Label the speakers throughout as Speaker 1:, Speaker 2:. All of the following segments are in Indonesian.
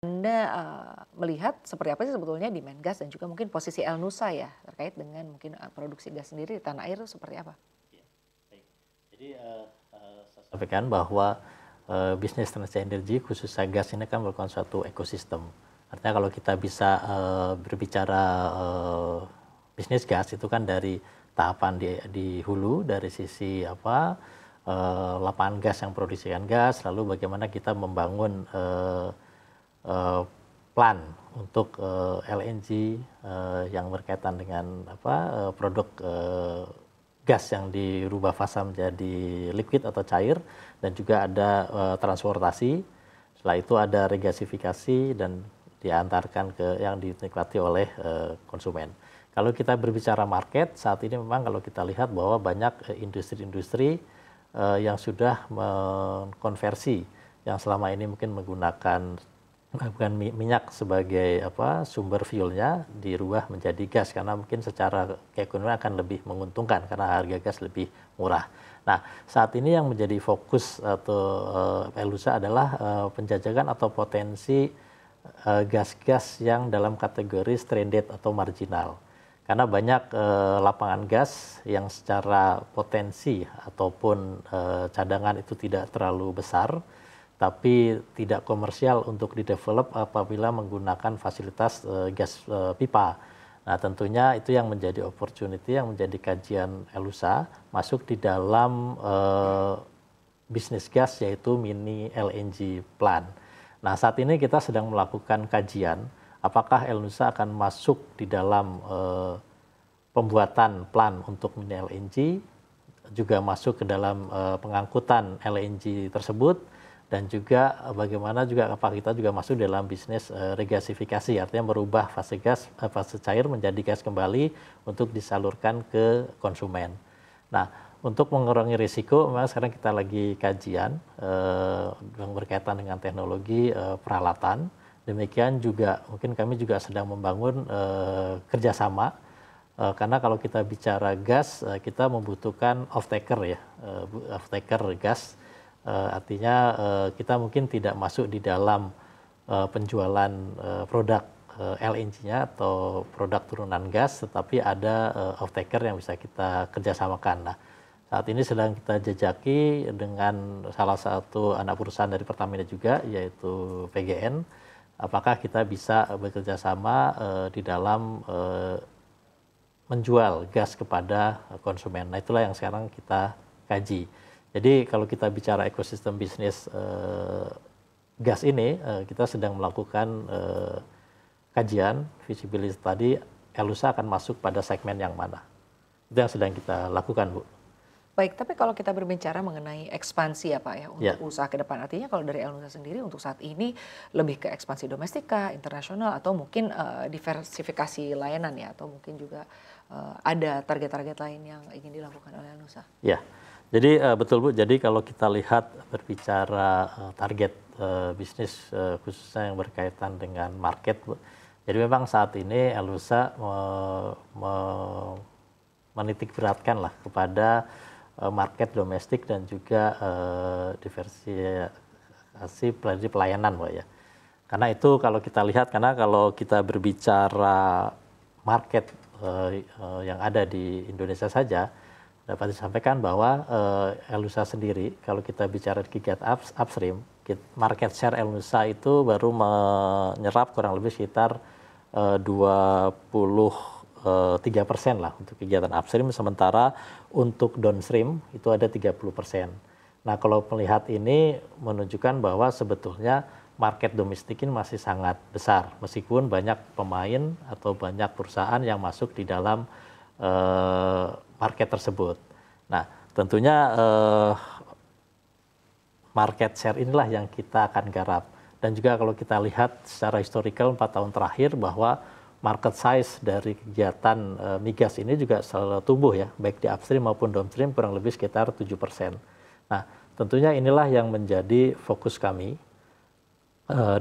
Speaker 1: Anda, melihat seperti apa sih sebetulnya demand gas dan juga mungkin posisi El Nusa ya, terkait dengan mungkin, produksi gas sendiri di tanah air itu seperti apa?
Speaker 2: Ya, baik. Jadi, saya sampaikan bahwa, bisnis transaksi energi khususnya gas ini kan merupakan suatu ekosistem. Artinya kalau kita bisa, berbicara, bisnis gas itu kan dari tahapan di hulu, dari sisi apa, lapangan gas yang produksikan gas, lalu bagaimana kita membangun, eee, plan untuk, LNG, yang berkaitan dengan apa, produk, gas yang dirubah fasa menjadi liquid atau cair dan juga ada, transportasi. Setelah itu ada regasifikasi dan diantarkan ke yang dinikmati oleh, konsumen. Kalau kita berbicara market, saat ini memang kalau kita lihat bahwa banyak, industri-industri, yang sudah mengkonversi yang selama ini mungkin menggunakan bukan minyak sebagai apa, sumber fuelnya dirubah menjadi gas karena mungkin secara keekonomian akan lebih menguntungkan karena harga gas lebih murah. Nah, saat ini yang menjadi fokus atau, Elusa adalah, penjajakan atau potensi, gas-gas yang dalam kategori stranded atau marginal. Karena banyak, lapangan gas yang secara potensi ataupun, cadangan itu tidak terlalu besar, tapi tidak komersial untuk di-develop apabila menggunakan fasilitas, gas, pipa. Nah, tentunya itu yang menjadi opportunity, yang menjadi kajian Elusa masuk di dalam, bisnis gas yaitu mini LNG plant. Nah, saat ini kita sedang melakukan kajian apakah Elusa akan masuk di dalam, pembuatan plant untuk mini LNG, juga masuk ke dalam, pengangkutan LNG tersebut dan juga bagaimana juga apa kita juga masuk dalam bisnis, regasifikasi, artinya merubah fase gas, fase cair menjadi gas kembali untuk disalurkan ke konsumen. Nah, untuk mengurangi risiko memang sekarang kita lagi kajian, yang berkaitan dengan teknologi, peralatan. Demikian juga mungkin kami juga sedang membangun, kerjasama, karena kalau kita bicara gas, kita membutuhkan off taker ya, off taker gas. Artinya, kita mungkin tidak masuk di dalam, penjualan, produk, LNG-nya atau produk turunan gas, tetapi ada, off-taker yang bisa kita kerjasamakan. Nah, saat ini sedang kita jejaki dengan salah satu anak perusahaan dari Pertamina juga, yaitu PGN. Apakah kita bisa bekerja sama, di dalam, menjual gas kepada konsumen. Nah, itulah yang sekarang kita kaji. Jadi kalau kita bicara ekosistem bisnis, gas ini, kita sedang melakukan, kajian visibility tadi Elusa akan masuk pada segmen yang mana. Itu yang sedang kita lakukan, Bu.
Speaker 1: Baik, tapi kalau kita berbicara mengenai ekspansi ya Pak ya, untuk
Speaker 2: Ya,
Speaker 1: usaha ke depan, artinya kalau dari El Nusa sendiri untuk saat ini lebih ke ekspansi domestik kah, internasional, atau mungkin, diversifikasi layanan ya, atau mungkin juga, ada target-target lain yang ingin dilakukan oleh El Nusa?
Speaker 2: ya. Jadi, betul, Bu. Jadi kalau kita lihat berbicara, target, bisnis, khususnya yang berkaitan dengan market, Bu. Jadi memang saat ini Elusa menitik beratkan lah kepada, market domestik dan juga, diversifikasi pelayanan, Pak ya. Karena itu kalau kita lihat, karena kalau kita berbicara market, yang ada di Indonesia saja, dapat disampaikan bahwa, Elusa sendiri kalau kita bicara kegiatan upstream, market share Elusa itu baru menyerap kurang lebih sekitar, 23% lah untuk kegiatan upstream, sementara untuk downstream itu ada 30%. Nah, kalau melihat ini menunjukkan bahwa sebetulnya market domestik ini masih sangat besar, meskipun banyak pemain atau banyak perusahaan yang masuk di dalam, market tersebut. Nah, tentunya, market share inilah yang kita akan garap. Dan juga kalau kita lihat secara historical 4 tahun terakhir bahwa market size dari kegiatan, migas ini juga selalu tumbuh ya, baik di upstream maupun downstream kurang lebih sekitar 7%. Nah, tentunya inilah yang menjadi fokus kami,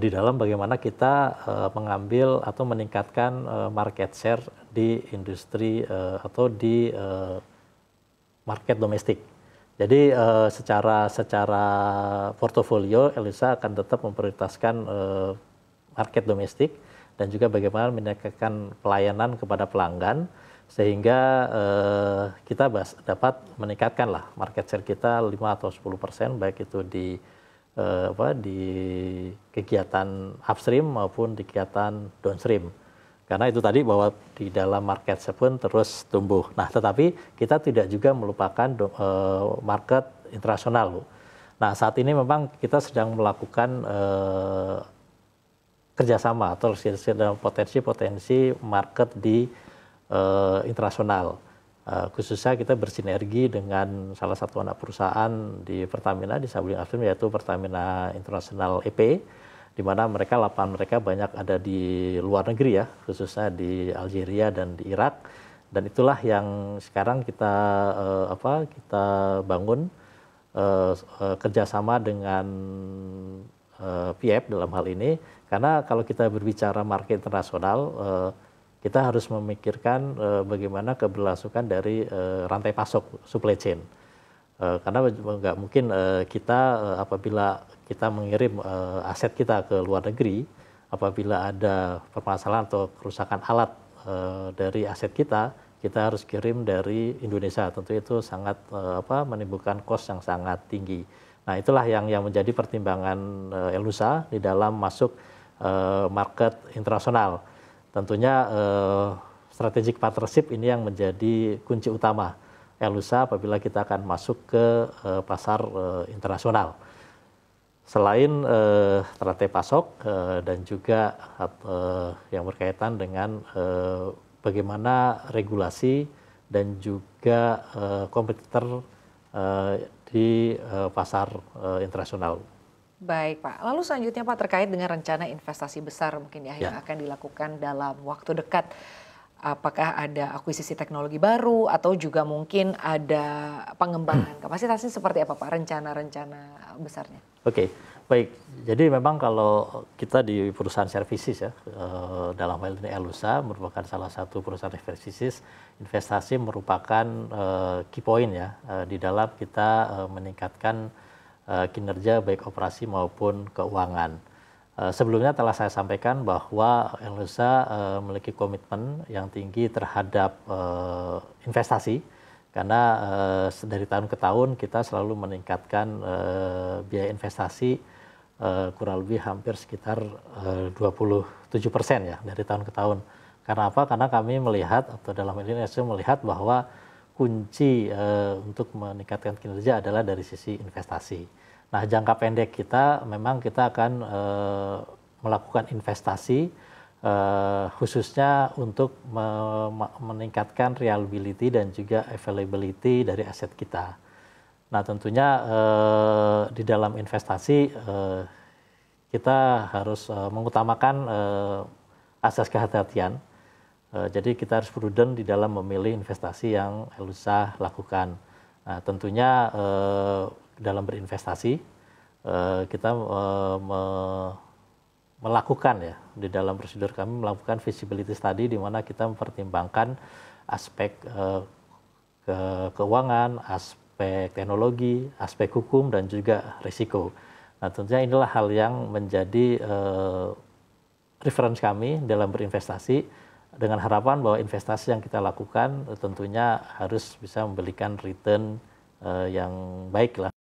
Speaker 2: di dalam bagaimana kita, mengambil atau meningkatkan, market share di industri, atau di, market domestik. Jadi, secara portofolio Elusa akan tetap memprioritaskan, market domestik dan juga bagaimana meningkatkan pelayanan kepada pelanggan sehingga kita dapat meningkatkan lah market share kita 5 atau 10% baik itu di kegiatan upstream maupun di kegiatan downstream. Karena itu tadi bahwa di dalam market share pun terus tumbuh. Nah, tetapi kita tidak juga melupakan market internasional, Bu. Nah, saat ini memang kita sedang melakukan kerjasama atau dalam potensi market di internasional. Khususnya kita bersinergi dengan salah satu anak perusahaan di Pertamina di Sableng Upstream yaitu Pertamina International EP, di mana lapangan mereka banyak ada di luar negeri ya, khususnya di Algeria dan di Irak. Dan itulah yang sekarang kita bangun kerjasama dengan PIEP dalam hal ini, karena kalau kita berbicara market internasional, kita harus memikirkan bagaimana keberlangsungan dari rantai pasok supply chain. Karena nggak mungkin kita apabila kita mengirim aset kita ke luar negeri, apabila ada permasalahan atau kerusakan alat dari aset kita harus kirim dari Indonesia. Tentu itu sangat menimbulkan cost yang sangat tinggi. Nah, itulah yang menjadi pertimbangan Elusa di dalam masuk market internasional. Tentunya strategic partnership ini yang menjadi kunci utama Elusa apabila kita akan masuk ke pasar internasional. Selain rantai pasok dan juga yang berkaitan dengan bagaimana regulasi dan juga kompetitor di pasar internasional.
Speaker 1: Baik Pak, lalu selanjutnya Pak terkait dengan rencana investasi besar mungkin ya yang akan dilakukan dalam waktu dekat. Apakah ada akuisisi teknologi baru atau juga mungkin ada pengembangan kapasitasnya seperti apa Pak rencana-rencana besarnya?
Speaker 2: Oke, baik. Jadi memang kalau kita di perusahaan services ya, dalam hal ini Elusa merupakan salah satu perusahaan services, investasi merupakan key point ya di dalam kita meningkatkan kinerja baik operasi maupun keuangan. Sebelumnya telah saya sampaikan bahwa Elusa memiliki komitmen yang tinggi terhadap investasi karena dari tahun ke tahun kita selalu meningkatkan biaya investasi kurang lebih hampir sekitar 27% ya dari tahun ke tahun. Karena apa? Karena kami melihat atau dalam hal ini Elusa melihat bahwa kunci untuk meningkatkan kinerja adalah dari sisi investasi. Nah, jangka pendek kita memang kita akan melakukan investasi khususnya untuk meningkatkan reliability dan juga availability dari aset kita. Nah, tentunya di dalam investasi kita harus mengutamakan asas kehati-hatian. Jadi kita harus prudent di dalam memilih investasi yang Elusa lakukan. Nah, tentunya dalam berinvestasi kita melakukan ya di dalam prosedur kami melakukan feasibility study di mana kita mempertimbangkan aspek keuangan, aspek teknologi, aspek hukum dan juga risiko. Nah, tentunya inilah hal yang menjadi reference kami dalam berinvestasi dengan harapan bahwa investasi yang kita lakukan tentunya harus bisa memberikan return yang baik lah.